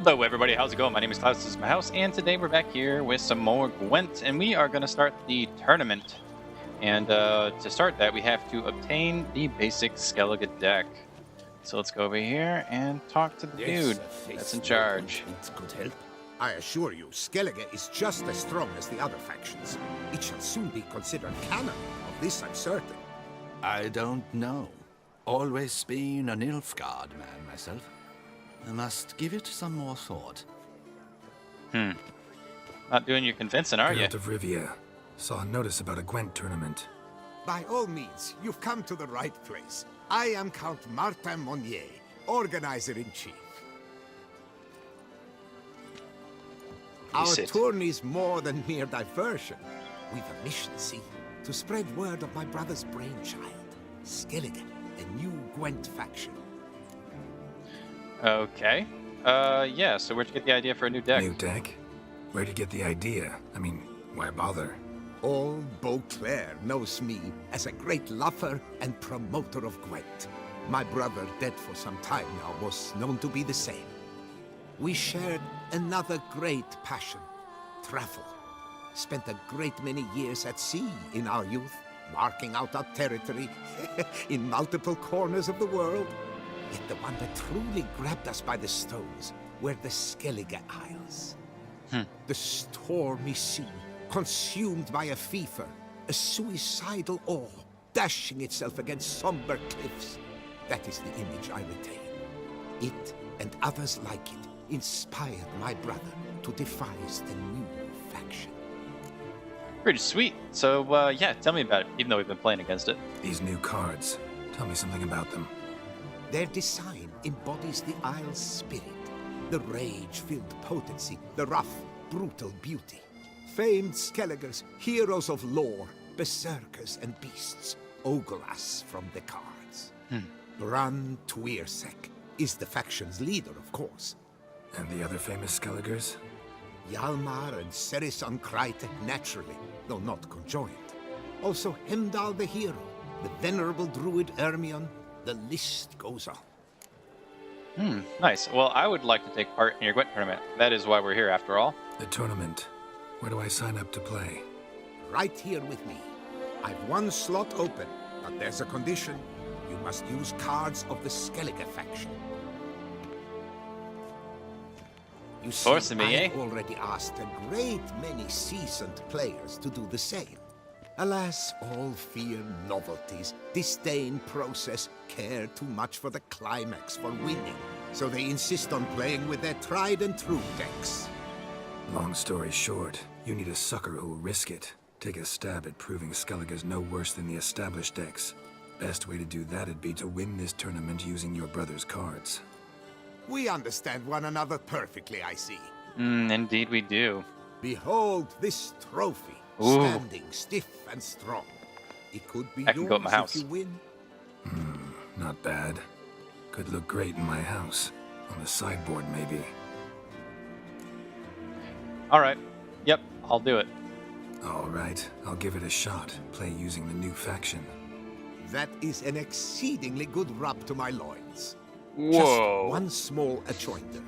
Hello everybody, how's it going? My name is Klaus, this is my house, and today we're back here with some more Gwent, and we are going to start the tournament. And to start that, we have to obtain the basic Skellige deck. So let's go over here and talk to the dude that's in charge. It could help. I assure you, Skellige is just as strong as the other factions. It shall soon be considered canon. Of this I'm certain. I don't know. Always been a Nilfgaard man myself. I must give it some more thought. Not doing you convincing, are you? Geralt of Rivia. Saw a notice about a Gwent tournament. By all means, you've come to the right place. I am Count Martin Monnier, Organizer-in-Chief. Our tourney's more than mere diversion. We've a mission, see? To spread word of my brother's brainchild, Skellige, a new Gwent faction. Okay. Yeah, so where'd you get the idea for a new deck? New deck? Where'd you get the idea? I mean, why bother? All Beauclair knows me as a great lover and promoter of Gwent. My brother, dead for some time now, was known to be the same. We shared another great passion, travel. Spent a great many years at sea in our youth, marking out our territory in multiple corners of the world. Yet the one that truly grabbed us by the stones were the Skellige Isles. The stormy sea, consumed by a fever, a suicidal awe, dashing itself against somber cliffs. That is the image I retain. It, and others like it, inspired my brother to devise the new faction. Pretty sweet. So, yeah, tell me about it, even though we've been playing against it. These new cards. Tell me something about them. Their design embodies the Isle's spirit. The rage-filled potency, the rough, brutal beauty. Famed Skelligers, heroes of lore, berserkers and beasts, ogle us from the cards. Bran Tuirsek is the faction's leader, of course. And the other famous Skelligers? Hjalmar and Cerison Kreite, naturally, though not conjoined. Also Hemdall the hero, the venerable druid Ermion. The list goes on. Nice. Well, I would like to take part in your Gwent tournament. That is why we're here, after all. The tournament. Where do I sign up to play? Right here with me. I've one slot open, but there's a condition. You must use cards of the Skellige faction. You see, I've already asked a great many seasoned players to do the same. Alas, all fear novelties, disdain process, care too much for the climax, for winning. So they insist on playing with their tried and true decks. Long story short, you need a sucker who'll risk it. Take a stab at proving Skellige's no worse than the established decks. Best way to do that'd be to win this tournament using your brother's cards. We understand one another perfectly, I see. Indeed we do. Behold this trophy. Ooh. Standing stiff and strong. It could be yours go at my house. if you win. Not bad. Could look great in my house. On the sideboard, maybe. Alright. Yep, I'll do it. Alright, I'll give it a shot. Play using the new faction. That is an exceedingly good rub to my loins. Whoa. Just one small adjoinder.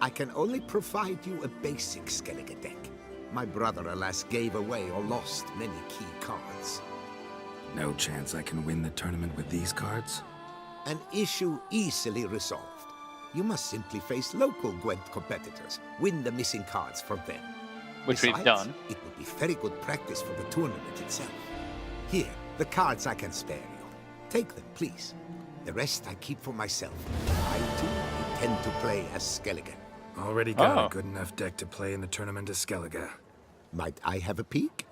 I can only provide you a basic Skellige deck. My brother, alas, gave away or lost many key cards. No chance I can win the tournament with these cards? An issue easily resolved. You must simply face local Gwent competitors, win the missing cards from them. Which Besides, we've done. It would be very good practice for the tournament itself. Here, the cards I can spare you. Take them, please. The rest I keep for myself. I, too, intend to play as Skellige. Already got a good enough deck to play in the tournament as Skellige. Might I have a peek?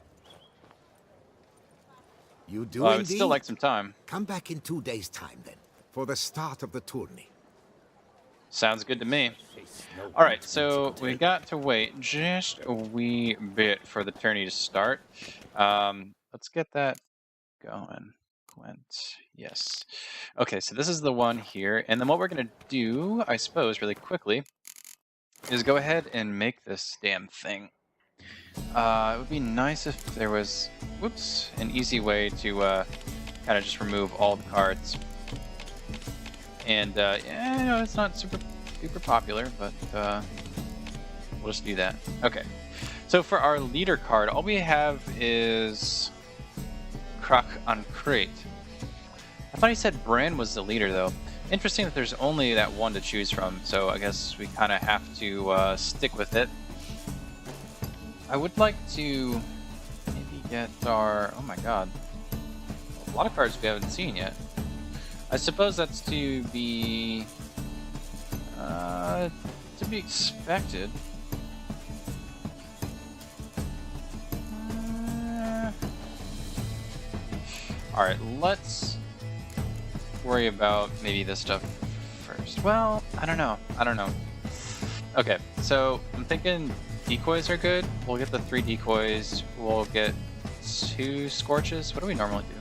You do I indeed. would still like some time. Come back in 2 days' time, then, for the start of the tourney. Sounds good to me. Alright, so we got to wait just a wee bit for the tourney to start. Let's get that going. Gwent. Yes. Okay, so this is the one here. And then what we're going to do, I suppose, really quickly, is go ahead and make this damn thing. It would be nice if there was, an easy way to kind of just remove all the cards. And yeah, it's not super popular, but We'll just do that. Okay. So for our leader card, all we have is Krak on Crate. I thought he said Bran was the leader, though. Interesting that there's only that one to choose from, so I guess we kind of have to stick with it. I would like to maybe get our... Oh my god. A lot of cards we haven't seen yet. I suppose that's to be expected. Alright, let's worry about maybe this stuff first. Well, I don't know. Okay, so I'm thinking decoys are good. We'll get the 3 decoys. We'll get 2 scorches. What do we normally do?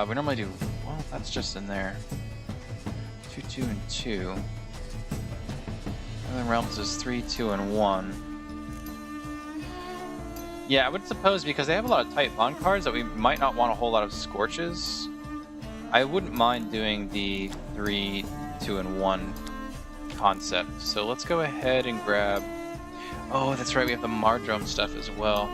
We normally do... Well, that's just in there. 2, 2, and 2. And then Realms is 3, 2, and 1. Yeah, I would suppose because they have a lot of tight bond cards that we might not want a whole lot of scorches. I wouldn't mind doing the 3, 2, and 1 concept. So let's go ahead and grab... Oh, that's right, we have the Mardrome stuff as well.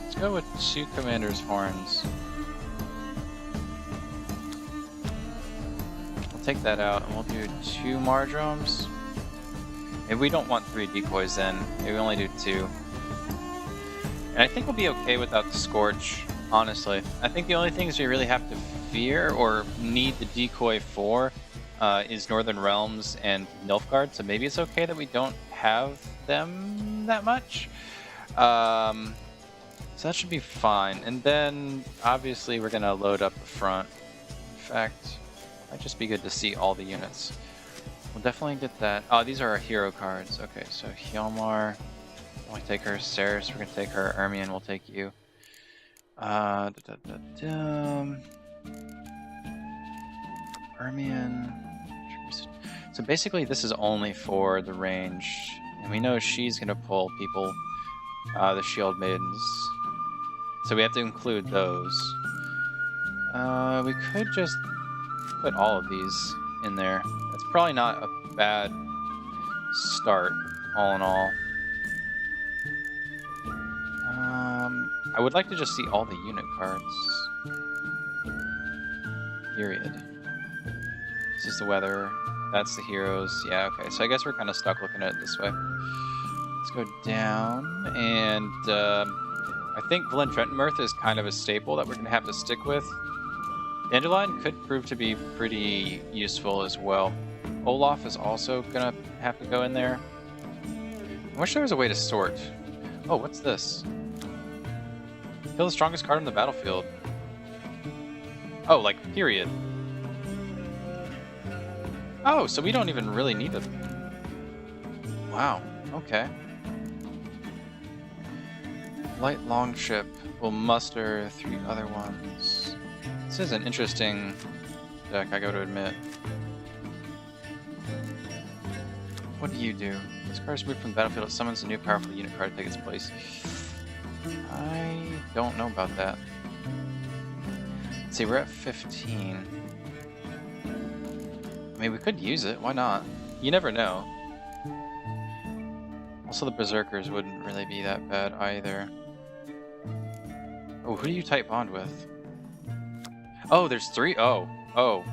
Let's go with 2 Commander's Horns. We'll take that out and we'll do 2 Mardromes. Maybe we don't want 3 decoys then. Maybe we only do 2. And I think we'll be okay without the Scorch, honestly. I think the only things we really have to fear or need the decoy for is Northern Realms and Nilfgaard, so maybe it's okay that we don't have them that much. So that should be fine. And then, obviously, we're going to load up the front. In fact, it might just be good to see all the units. We'll definitely get that. Oh, these are our hero cards. Okay, so Hjalmar, we'll take her. Ceres, we're going to take her. Ermion, we'll take you. Ermion. So basically, this is only for the range. And we know she's going to pull people, the Shield Maidens. So we have to include those. We could just put all of these in there. That's probably not a bad start, all in all. I would like to just see all the unit cards. Period. This is the weather. That's the heroes. Yeah, okay. So I guess we're kind of stuck looking at it this way. Let's go down, and I think Valen Trentenmirth is kind of a staple that we're going to have to stick with. Dandelion could prove to be pretty useful as well. Olaf is also going to have to go in there. I wish there was a way to sort. Oh, what's this? Kill the strongest card on the battlefield. Oh, like, period. Oh, so we don't even really need a... Wow, okay. Light Longship will muster 3 other ones. This is an interesting deck, I gotta admit. What do you do? This card is moved from the battlefield. It summons a new powerful unit card to take its place. I don't know about that. Let's see, we're at 15. I mean, we could use it. Why not? You never know. Also, the Berserkers wouldn't really be that bad either. Oh, who do you type bond with? Oh, there's 3? Oh. Oh.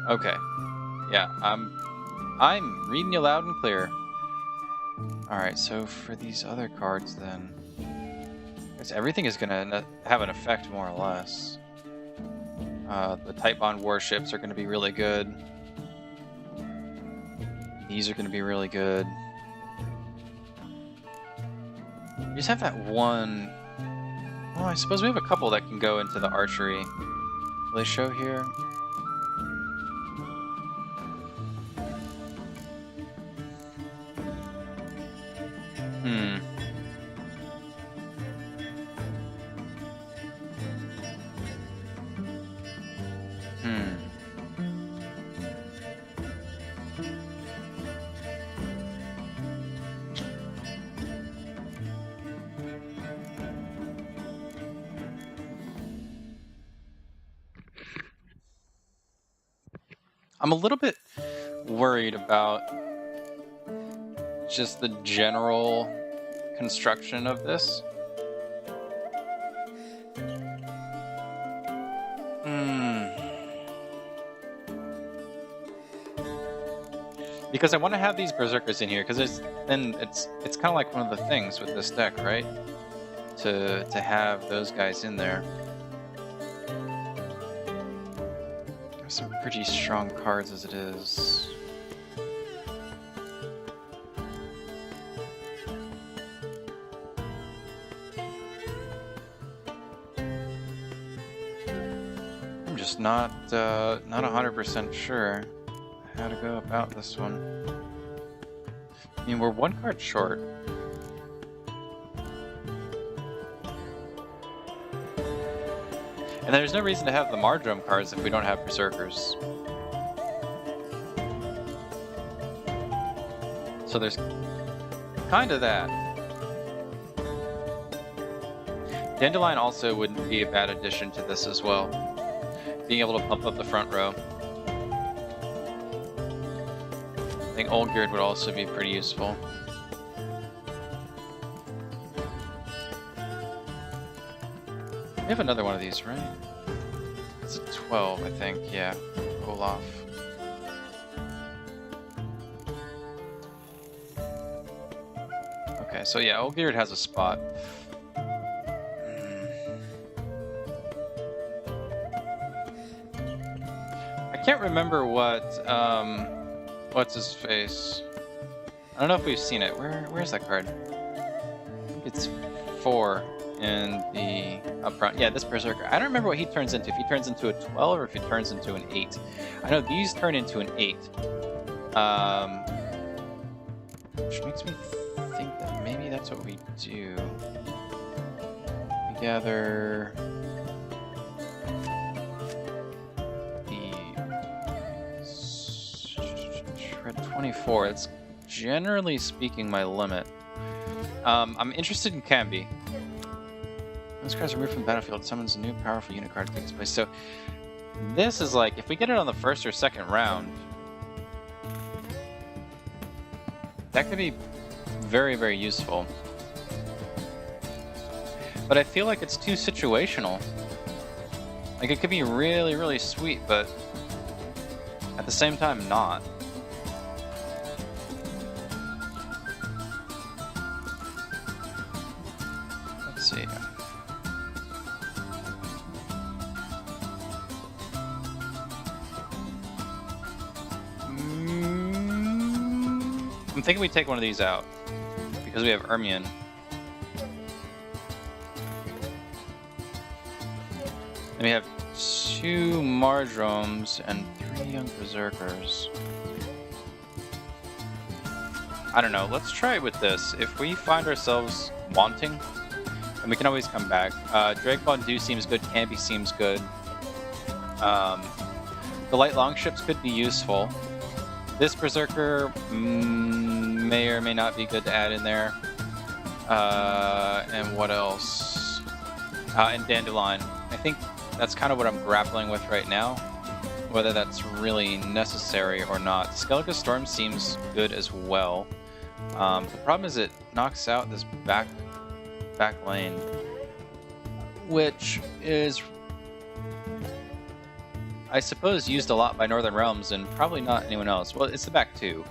Okay. Yeah, I'm reading you loud and clear. Alright, so for these other cards then... I guess everything is gonna have an effect, more or less. The Type Bond warships are gonna be really good. These are gonna be really good. You just have that one... Well, I suppose we have a couple that can go into the archery. Will they show here? I'm a little bit worried about just the general construction of this. Because I want to have these berserkers in here, because it's kind of like one of the things with this deck, right? To have those guys in there. There's some pretty strong cards as it is. I'm just not 100% sure how to go about this one. I mean, we're one card short. And there's no reason to have the Mardrome cards if we don't have Berserkers. So there's kind of that. Dandelion also wouldn't be a bad addition to this as well. Being able to pump up the front row. I think Olgierd would also be pretty useful. We have another one of these, right? It's a 12, I think. Yeah, Olaf. Okay, so yeah, Olgierd has a spot. I can't remember what's his face. I don't know if we've seen it. Where's that card? I think it's 4 in the upfront. Yeah, this Berserker. I don't remember what he turns into. If he turns into a 12 or if he turns into an 8. I know these turn into an 8. Which makes me think that maybe that's what we do. We gather the Shred 24. It's generally speaking my limit. I'm interested in Cambi. This card's removed from the battlefield, summons a new powerful unit card that takes place. So this is like, if we get it on the first or second round, that could be very, very useful. But I feel like it's too situational. Like, it could be really, really sweet, but at the same time, not. Let's see. I'm thinking we take one of these out because we have Ermion. And we have 2 Mardromes and 3 young Berserkers. I don't know, let's try it with this. If we find ourselves wanting, and we can always come back. Dragbond Do seems good, Cambi seems good. The light longships could be useful. This Berserker may or may not be good to add in there. And what else? And Dandelion. I think that's kind of what I'm grappling with right now. Whether that's really necessary or not. Skellige Storm seems good as well. The problem is it knocks out this back lane, which is, I suppose, used a lot by Northern Realms and probably not anyone else. Well, it's the back 2.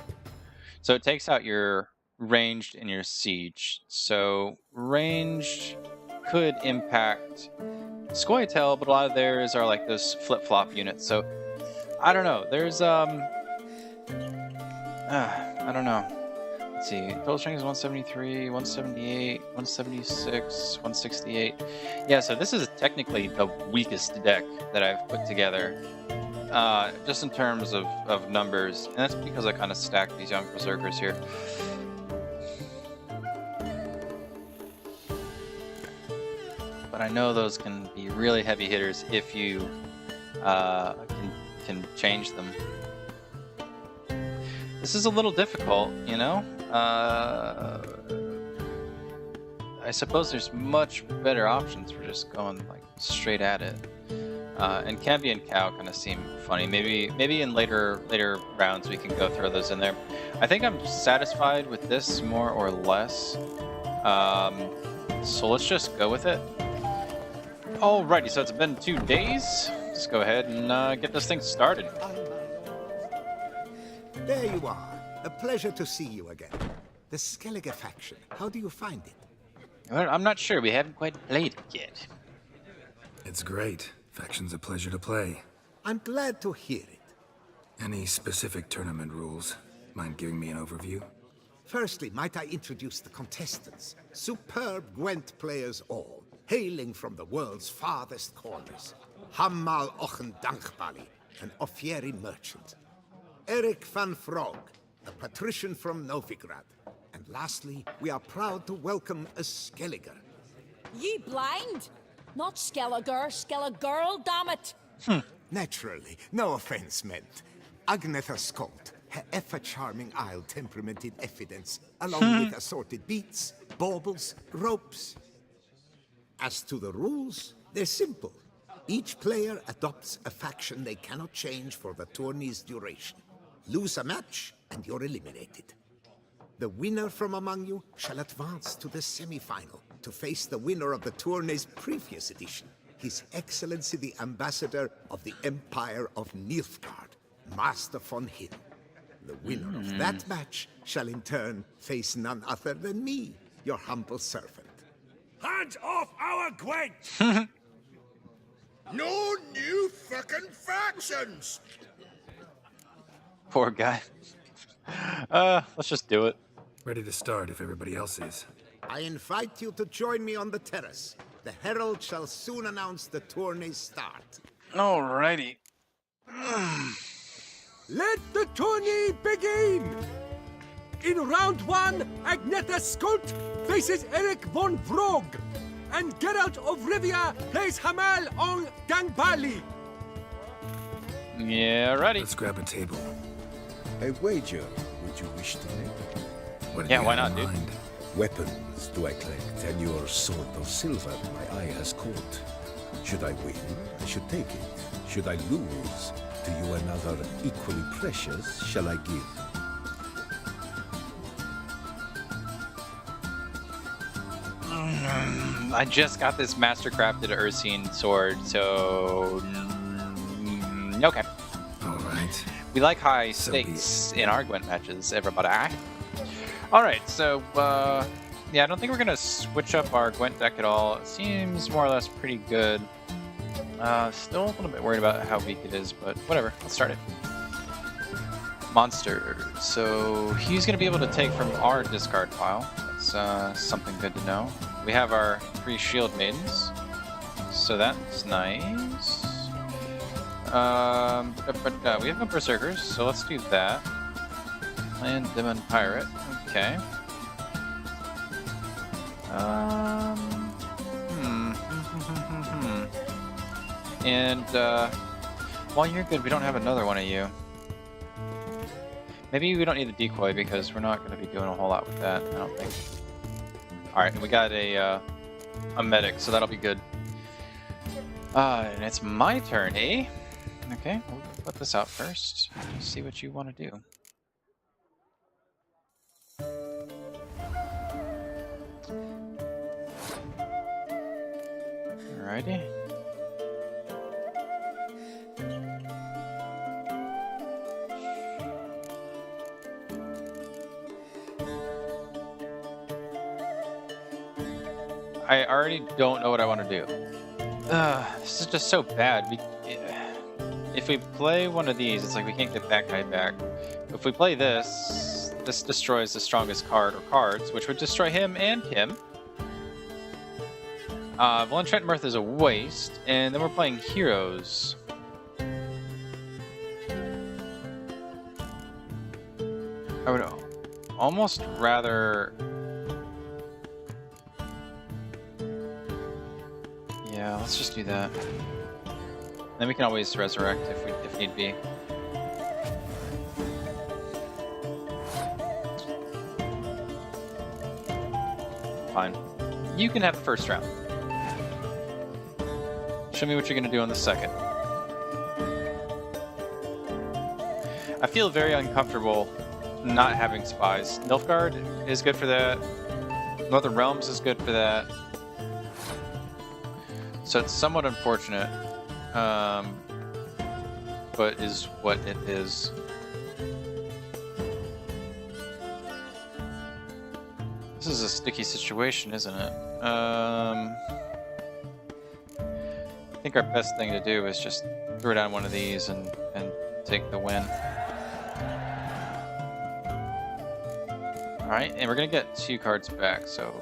So it takes out your ranged and your siege. So ranged could impact Scoia'tael, but a lot of theirs are like those flip-flop units. So I don't know. There's I don't know. Let's see. Total strength is 173, 178, 176, 168. Yeah, so this is technically the weakest deck that I've put together. Just in terms of numbers. And that's because I kind of stacked these young Berserkers here. But I know those can be really heavy hitters if you can change them. This is a little difficult, you know? I suppose there's much better options for just going like straight at it. And Cavi and Cow kind of seem funny. Maybe in later rounds we can go throw those in there. I think I'm satisfied with this more or less. So let's just go with it. Alrighty, so it's been 2 days. Let's go ahead and get this thing started. There you are. A pleasure to see you again. The Skellige faction, how do you find it? Well, I'm not sure. We haven't quite played it yet. It's great. Faction's a pleasure to play. I'm glad to hear it. Any specific tournament rules? Mind giving me an overview? Firstly, might I introduce the contestants? Superb Gwent players all, hailing from the world's farthest corners. Hammal Ochen Dankbali, an Offieri merchant. Eric van Frog, a patrician from Novigrad. And lastly, we are proud to welcome a Skellige. Ye blind? Not Skellige, Skellige, damn it! Naturally, no offense meant. Agnetha Skolt, her ever-charming Isle temperamented evidence, along with assorted beats, baubles, ropes. As to the rules, they're simple. Each player adopts a faction they cannot change for the tourney's duration. Lose a match, and you're eliminated. The winner from among you shall advance to the semi-final to face the winner of the tourney's previous edition, His Excellency the Ambassador of the Empire of Nilfgaard, Master von Hin. The winner of that match shall in turn face none other than me, your humble servant. Hands off our Gwent! No new fucking factions! Poor guy. Let's just do it. Ready to start if everybody else is. I invite you to join me on the terrace. The herald shall soon announce the tourney's start. Alrighty. Let the tourney begin! In round 1, Agnetha Skolt faces Eric von Vrog, and Geralt of Rivia plays Hamal on Gangbali. Yeah, ready. Let's grab a table. A wager, would you wish to make? What have Yeah, you why got not, in dude? mind? Weapons do I collect, and your sword of silver my eye has caught. Should I win, I should take it. Should I lose, to you another equally precious shall I give. I just got this master-crafted Ursine sword, so... okay. Alright. We like high So be stakes in our Gwent matches, everybody. Alright, so, yeah, I don't think we're gonna switch up our Gwent deck at all. It seems more or less pretty good. Still a little bit worried about how weak it is, but whatever. Let's start it. Monster. So he's gonna be able to take from our discard pile. That's something good to know. We have our 3 shield maidens, so that's nice. But we have no berserkers, so let's do that. Land Demon Pirate. Okay. And while you're good, we don't have another one of you. Maybe we don't need the decoy because we're not going to be doing a whole lot with that, I don't think. Alright, we got a medic, so that'll be good. And it's my turn, eh? Okay, we'll put this out first. See what you want to do. Alrighty. I already don't know what I want to do. This is just so bad. If we play one of these, it's like we can't get that guy back. If we play this, this destroys the strongest card or cards, which would destroy him and him. Valentrent Mirth is a waste, and then we're playing heroes. I would almost rather... Yeah, let's just do that. Then we can always resurrect if need be. Fine. You can have the first round. Show me what you're gonna do on the second. I feel very uncomfortable not having spies. Nilfgaard is good for that. Northern Realms is good for that. So it's somewhat unfortunate, but is what it is. This is a sticky situation, isn't it? I think our best thing to do is just throw down one of these and take the win. Alright, and we're gonna get 2 cards back, so...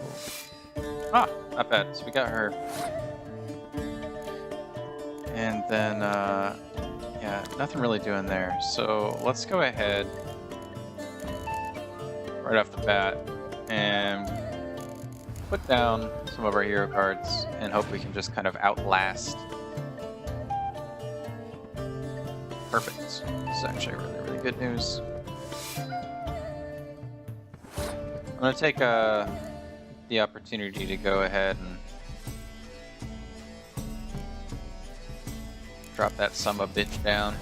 Ah, not bad. So we got her. And then, yeah, nothing really doing there. So let's go ahead, right off the bat, and put down some of our hero cards and hope we can just kind of outlast. Perfect. This is actually really, really good news. I'm going to take the opportunity to go ahead and drop that summa bitch down.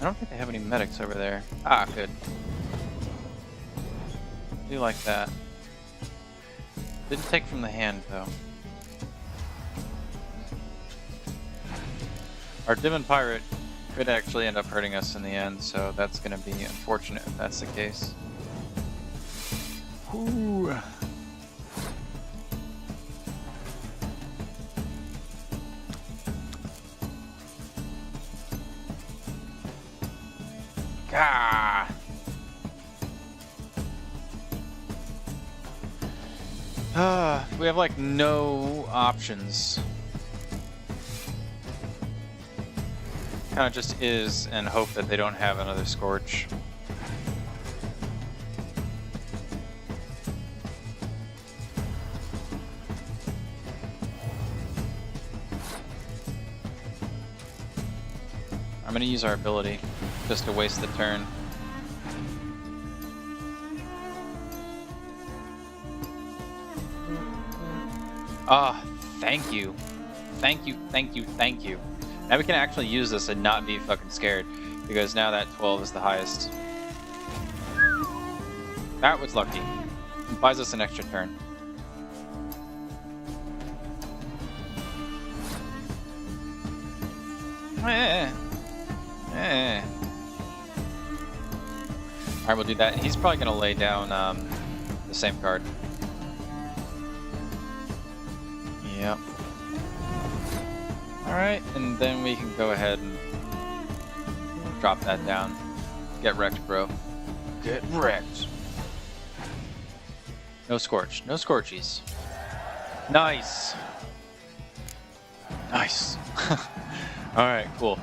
I don't think they have any medics over there. Ah, good. I do like that. Didn't take from the hand, though. Our Demon Pirate could actually end up hurting us in the end, so that's going to be unfortunate if that's the case. Ooh. Ah. We have like no options. Kind of just is and hope that they don't have another Scorch. I'm gonna use our ability just to waste the turn. Ah, thank you. Thank you, thank you, thank you. Now we can actually use this and not be fucking scared, because now that 12 is the highest. That was lucky. It buys us an extra turn. Alright, we'll do that. He's probably going to lay down the same card. Yep. Alright, and then we can go ahead and drop that down. Get wrecked, bro. Get wrecked. No Scorch. No Scorchies. Nice. Nice. Alright, cool.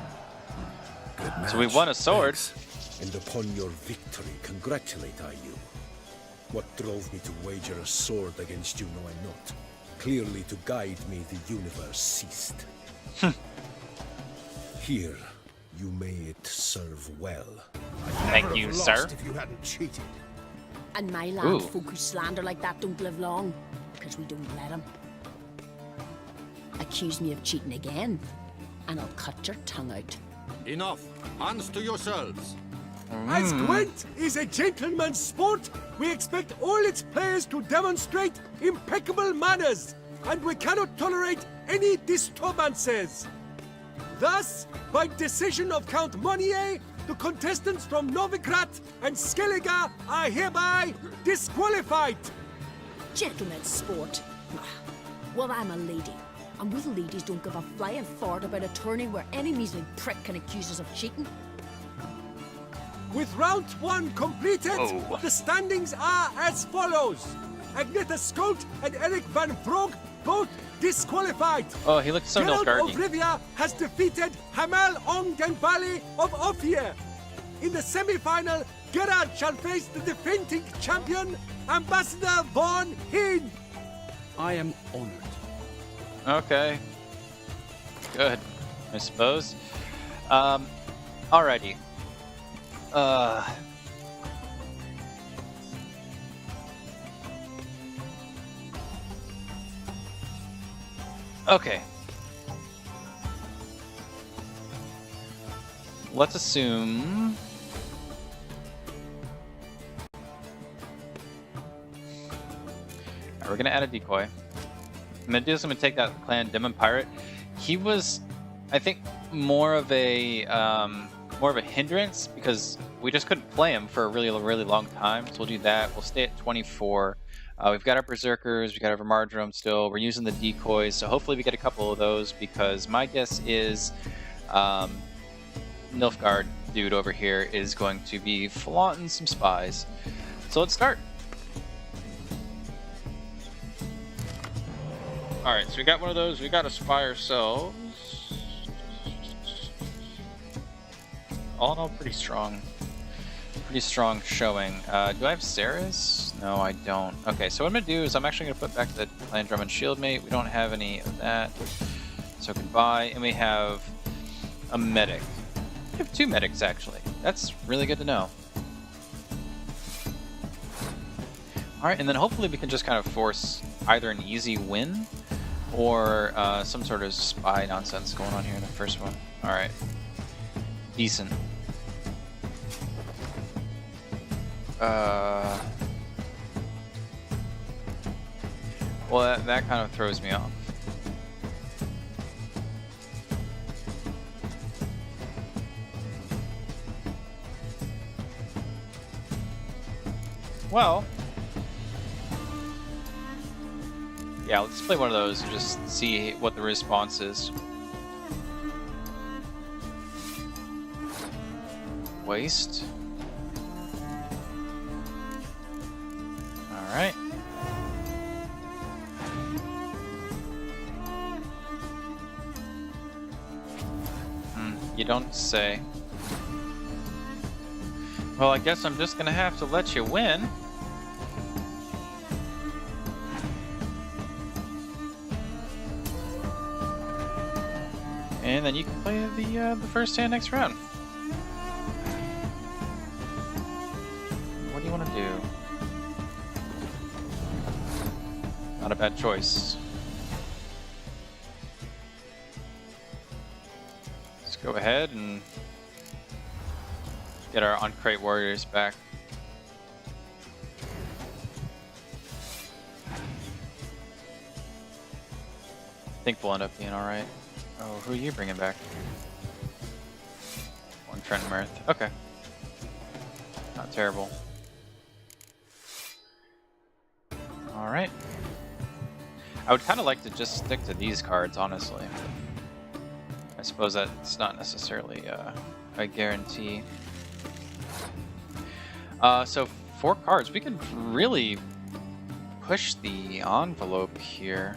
Good So we match. won a sword. Thanks. And upon your victory, congratulate I you. What drove me to wager a sword against you know I not. Clearly to guide me the universe ceased. Here, you may it serve well. Thank you, sir. If you hadn't cheated. And my Ooh. land folk who slander like that don't live long, because we don't let them. Accuse me of cheating again, and I'll cut your tongue out. Enough. Hands to yourselves. As Gwent is a gentleman's sport, we expect all its players to demonstrate impeccable manners, and we cannot tolerate any disturbances. Thus, by decision of Count Monnier, the contestants from Novigrad and Skellige are hereby disqualified. Gentlemen's sport. Well, I'm a lady, and we ladies don't give a flying fart about a tourney where any measly prick can accuse us of cheating. With round 1 completed, Oh. the standings are as follows. Agneta Skolt and Eric van Vrog both disqualified. Oh, he looks so Gerald of Nilfgaardy. Rivia has defeated Hamal Ong Denbali of Ophir. In the semi-final, Gerard shall face the defending champion, Ambassador Von Heen. I am honored. Okay. Good, I suppose. Alrighty. Okay. let's assume... Alright, we're gonna add a decoy. I'm gonna do this. I'm gonna take that clan Demon Pirate. He was, I think, more of a hindrance because we just couldn't play him for a really long time. So we'll do that. We'll stay at 24. We've got our Berserkers, we've got our Marjoram still. We're using the decoys, so hopefully we get a couple of those because my guess is Nilfgaard dude over here is going to be flaunting some spies. So let's start. Alright, so we got one of those. We got to spy ourselves. All in all, pretty strong. Pretty strong showing. Do I have Sarah's? No, I don't. Okay, so what I'm going to do is I'm actually going to put back the Clan Drum and Shield Mate. We don't have any of that. So goodbye. And we have a medic. We have 2 medics, actually. That's really good to know. Alright, and then hopefully we can just kind of force either an easy win or some sort of spy nonsense going on here in the first one. Alright. Decent. Well, that kind of throws me off. Well, yeah, let's play one of those and just see what the response is. Waste. Alright. You don't say. Well, I guess I'm just gonna have to let you win. And then you can play the first hand next round. What do you want to do? Not a bad choice. Let's go ahead and get our on-crate warriors back. I think we'll end up being alright. Oh, who are you bringing back? One Trent Mirth. Okay. Not terrible. Alright. I would kind of like to just stick to these cards, honestly. I suppose that's not necessarily a guarantee. So 4 cards. We could really push the envelope here.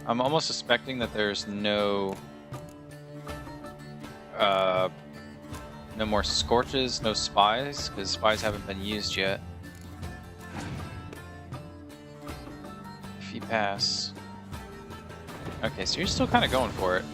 I'm almost suspecting that there's no more Scorches, no Spies, because Spies haven't been used yet. If you pass. Okay, so you're still kind of going for it.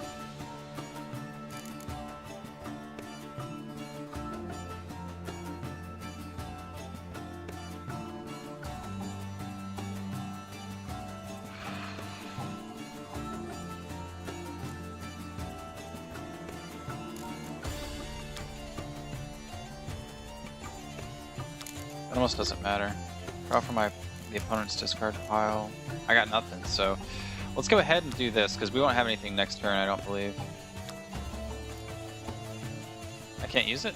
It almost doesn't matter. Draw from the opponent's discard pile. I got nothing, so let's go ahead and do this because we won't have anything next turn, I don't believe. I can't use it?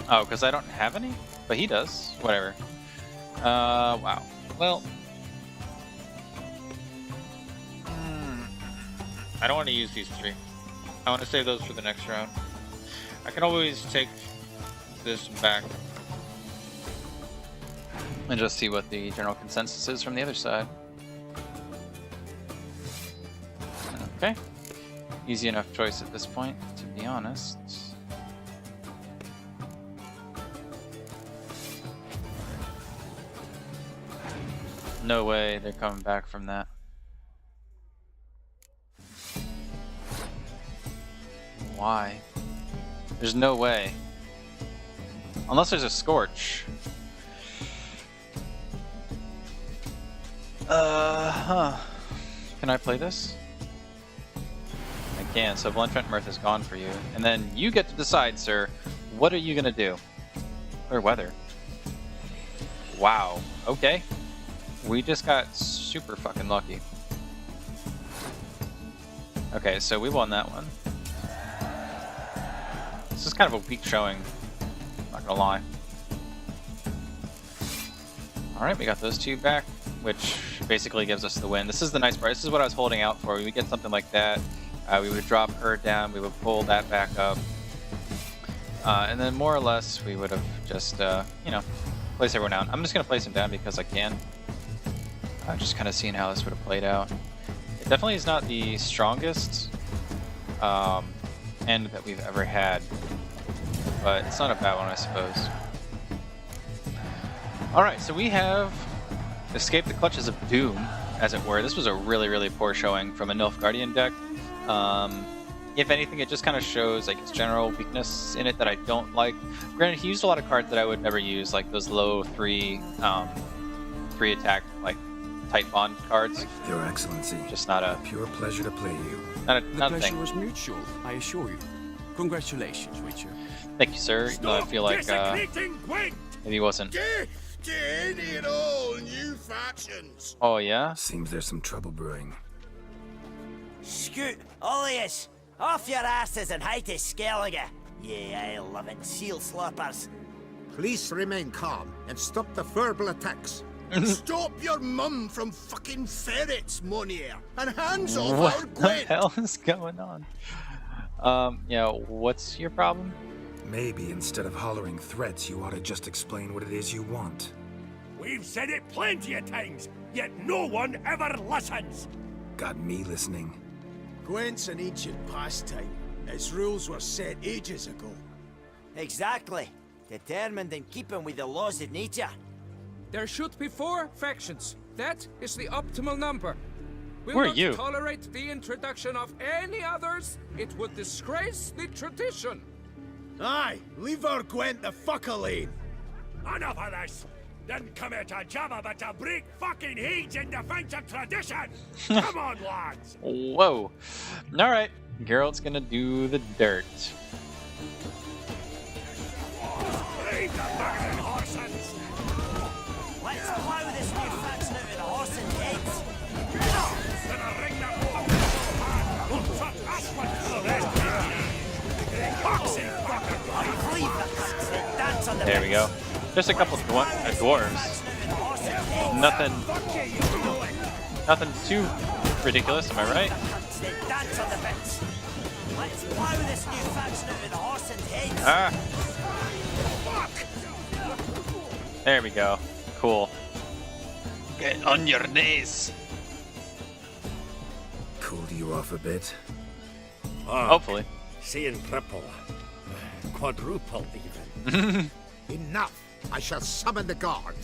Oh, because I don't have any? But he does. Whatever. Wow. Well, I don't want to use these 3. I want to save those for the next round. I can always take this back and just see what the general consensus is from the other side. Okay. Easy enough choice at this point, to be honest. No way they're coming back from that. Why? There's no way. Unless there's a Scorch. Can I play this? I can. So Blentrent Mirth is gone for you. And then you get to decide, sir, what are you going to do? Or weather. Wow. Okay. We just got super fucking lucky. Okay, so we won that one. This is kind of a weak showing. Not gonna lie. Alright, we got those two back, which basically gives us the win. This is the nice part. This is what I was holding out for. We would get something like that. We would drop her down. We would pull that back up. And then more or less, we would have just, you know, place everyone down. I'm just going to place him down because I can. Just kind of seeing how this would have played out. It definitely is not the strongest end that we've ever had. But it's not a bad one, I suppose. Alright, so we have escaped the clutches of doom, as it were. This was a really, really poor showing from a Nilfgaardian deck. If anything, it just kind of shows like its general weakness in it that I don't like. Granted, he used a lot of cards that I would never use, like those low 3 attack, like tight bond cards. Your Excellency, Just not a pure pleasure to play you. not a The not a pleasure thing. was mutual, I assure you. Congratulations, Witcher. Thank you, sir. Even though I feel like Desecrating Gwent! maybe he wasn't. Death to any and all new factions. Oh yeah. Seems there's some trouble brewing. Scoot, all of yous, off your asses and hide to Skellige, ye eye-loving seal slurpers. Please remain calm and stop the verbal attacks. Stop your mum from fucking ferrets, Monier, and hands off our What the Gwent. hell is going on? Yeah, what's your problem? Maybe instead of hollering threats, you ought to just explain what it is you want. We've said it plenty of times, yet no one ever listens. Got me listening. Gwent's an ancient pastime. Its rules were set ages ago. Exactly. Determined in keeping with the laws of nature. There should be 4 factions. That is the optimal number. We'll Who are not you? tolerate the introduction of any others. It would disgrace the tradition. Aye, leave our Gwent the fuck alone. Enough of this! Didn't come here to jabber, but to break fucking heads in defense of tradition! Come on, lads! Whoa. Alright. Geralt's gonna do the dirt. Leave the fucking horses! Let's plough this new faction out of the horse and heads. Gonna ring the bell! Suck us one for the rest of you! Foxy fucking Leave the huts and dance on the There we go. Just a couple dwarves. Nothing too ridiculous, am I right? Dance on the bits. Let's plough this new faction out of the horse and heads. Ah. There we go. Cool. Get on your knees. Cooled you off a bit. Hopefully. Seeing triple. Quadruple, even. Enough! I shall summon the guard.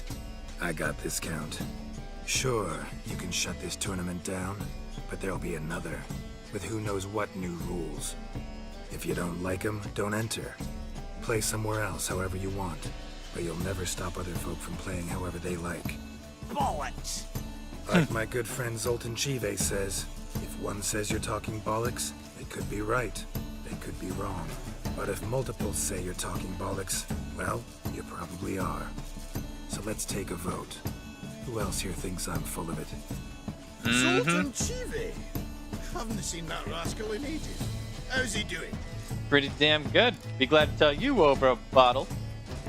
I got this, Count. Sure, you can shut this tournament down, but there'll be another, with who knows what new rules. If you don't like them, don't enter. Play somewhere else however you want, but you'll never stop other folk from playing however they like. Bollocks. Like my good friend Zoltan Chive says, if one says you're talking bollocks, they could be right, they could be wrong. But if multiples say you're talking bollocks, well, you probably are. So let's take a vote. Who else here thinks I'm full of it? Zoltan Chive. Haven't seen that rascal in ages. How's he doing? Pretty damn good. Be glad to tell you over a bottle.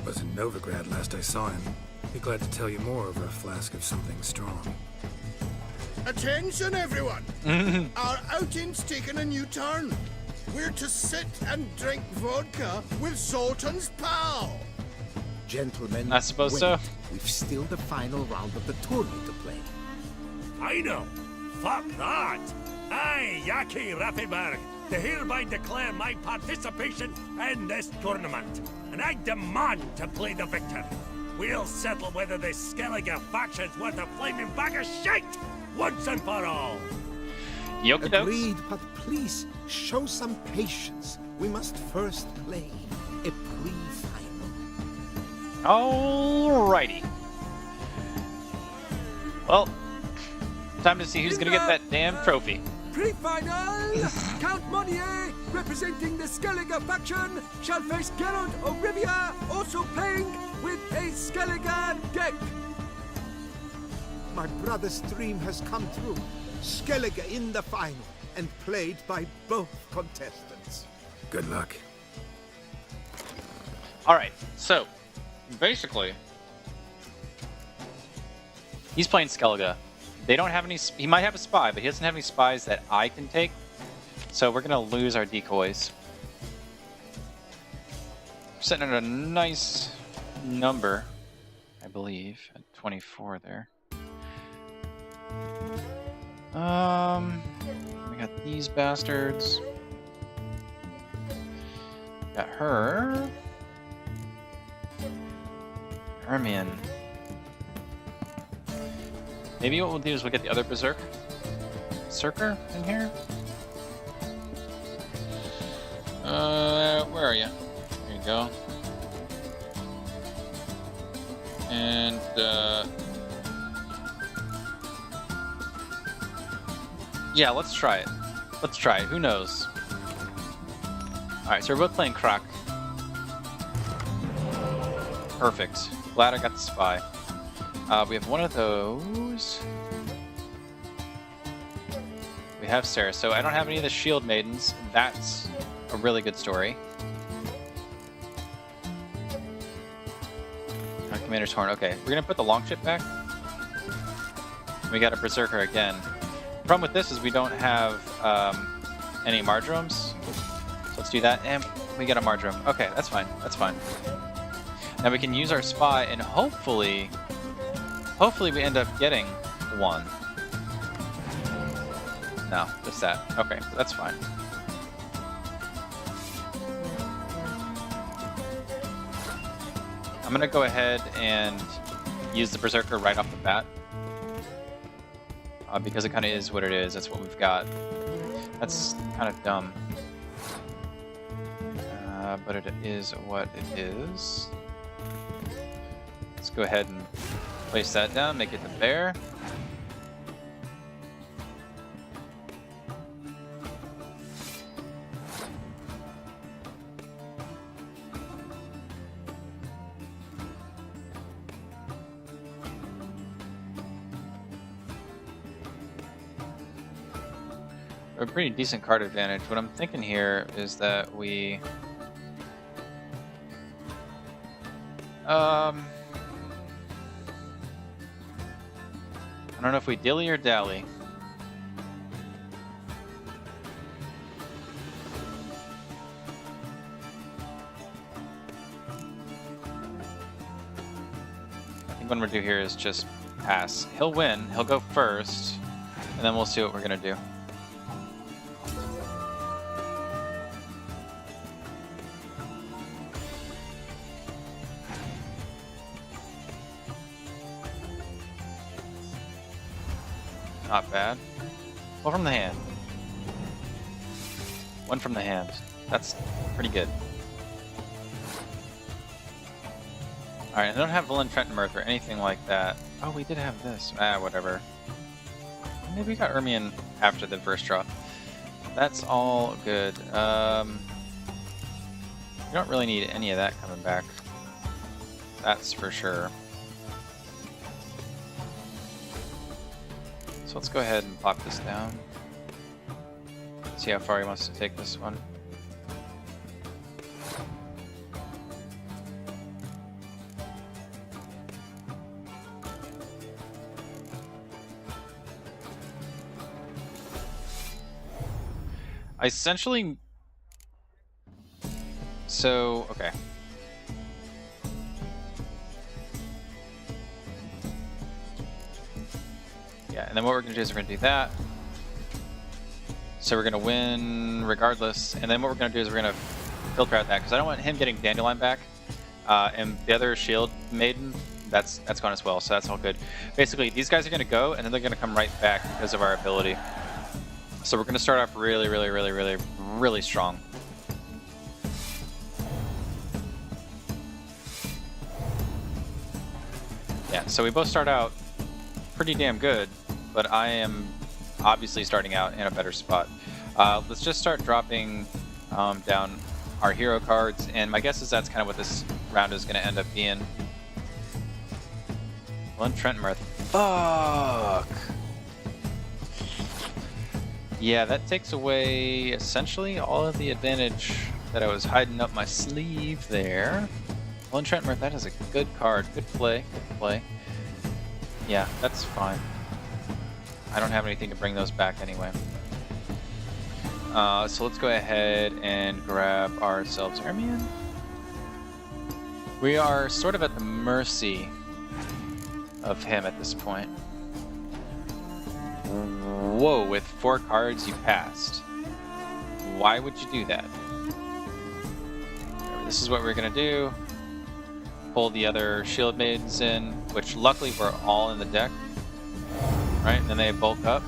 Was in Novigrad last I saw him. Be glad to tell you more over a flask of something strong. Attention, everyone! Our outing's taken a new turn. We're to sit and drink vodka with Zoltan's pal. Gentlemen, I suppose wait. so. We've still the final round of the tournament to play. I know. Fuck that. I, Yaki Raffenberg, to hereby declare my participation in this tournament, and I demand to play the victor. We'll settle whether this Skellige faction's worth a flaming bag of shite once and for all. Yoke Agreed, but please show some patience. We must first play a pre-final. Alrighty. Well, time to see who's gonna get that damn trophy. pre-final, Count Monnier, representing the Skellige faction, shall face Geralt of Rivia, also playing with a Skellige deck. My brother's dream has come true. Skellige in the final, and played by both contestants. Good luck. All right, so basically, he's playing Skellige. They don't have any. He might have a spy, but he doesn't have any spies that I can take. So we're gonna lose our decoys. We're sitting at a nice number, I believe, at 24 there. We got these bastards. Got her. Hermione. Maybe what we'll do is we'll get the other berserker in here. Where are you? There you go. And yeah, let's try it. Let's try it. Who knows? All right, so we're both playing Krak. Perfect. Glad I got the spy. We have one of those. We have Sarah. So I don't have any of the shield maidens. That's a really good story. Commander's Horn. Okay, we're gonna put the longship back. We got a berserker again. The problem with this is we don't have any Mardromes. So let's do that. And we get a Mardrome. Okay, that's fine. That's fine. Now we can use our spy and hopefully we end up getting one. No, just that. Okay, so that's fine. I'm gonna go ahead and use the Berserker right off the bat. Because it kind of is what it is. That's what we've got. That's kind of dumb. But it is what it is. Let's go ahead and place that down, make it the bear. A pretty decent card advantage. What I'm thinking here is that we I don't know if we dilly or dally. I think what I'm gonna do here is just pass. He'll win, he'll go first, and then we'll see what we're gonna do. Not bad. One from the hand. One from the hand. That's pretty good. Alright, I don't have Valen Trenton Mirth or anything like that. Oh, we did have this. Whatever. Maybe we got Ermion after the first draw. That's all good. You don't really need any of that coming back. That's for sure. So let's go ahead and pop this down. See how far he wants to take this one. I essentially... So, okay. Yeah, and then what we're gonna do is we're gonna do that. So we're gonna win regardless. And then what we're gonna do is we're gonna filter out that because I don't want him getting Dandelion back. And the other shield maiden, that's gone as well, so that's all good. Basically, these guys are gonna go and then they're gonna come right back because of our ability. So we're gonna start off really strong. Yeah, so we both start out pretty damn good, but I am obviously starting out in a better spot. Let's just start dropping down our hero cards, and my guess is that's kind of what this round is going to end up being. Well, Trentmarth. Fuck! Yeah, that takes away essentially all of the advantage that I was hiding up my sleeve there. Well, Trentmarth, that is a good card. Good play. Good play. Yeah, that's fine. I don't have anything to bring those back anyway. So let's go ahead and grab ourselves Ermion. We are sort of at the mercy of him at this point. Whoa, with 4 cards you passed. Why would you do that? This is what we're gonna do. Pull the other Shield Maidens in, which luckily were all in the deck. Right, and then they bulk up.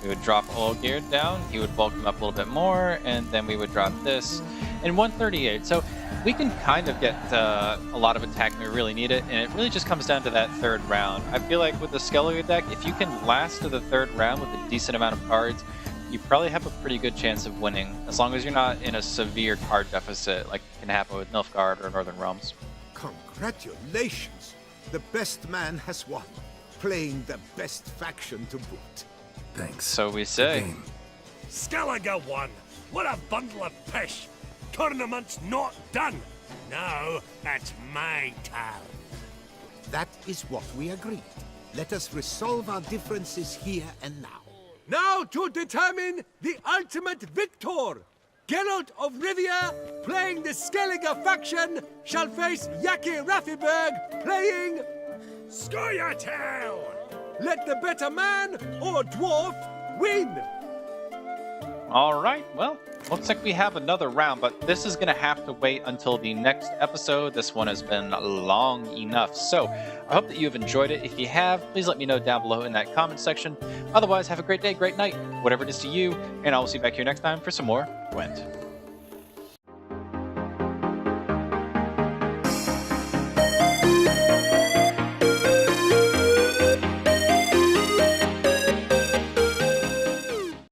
We would drop Olgierd down, he would bulk him up a little bit more, and then we would drop this. And 138, so we can kind of get a lot of attack when we really need it, and it really just comes down to that 3rd round. I feel like with the Skellige deck, if you can last to the 3rd round with a decent amount of cards, you probably have a pretty good chance of winning, as long as you're not in a severe card deficit like can happen with Nilfgaard or Northern Realms. Congratulations! The best man has won, playing the best faction to boot. Thanks. So we say. Skellige won. What a bundle of pish. Tournament's not done. Now, that's my turn. That is what we agreed. Let us resolve our differences here and now. Now to determine the ultimate victor. Geralt of Rivia, playing the Skellige faction, shall face Yaki Raffiberg, playing Scoia'tael. Let the better man or dwarf win. All right, well, looks like we have another round, but this is going to have to wait until the next episode. This one has been long enough. So I hope that you have enjoyed it. If you have, please let me know down below in that comment section. Otherwise, have a great day, great night, whatever it is to you, and I will see you back here next time for some more Gwent.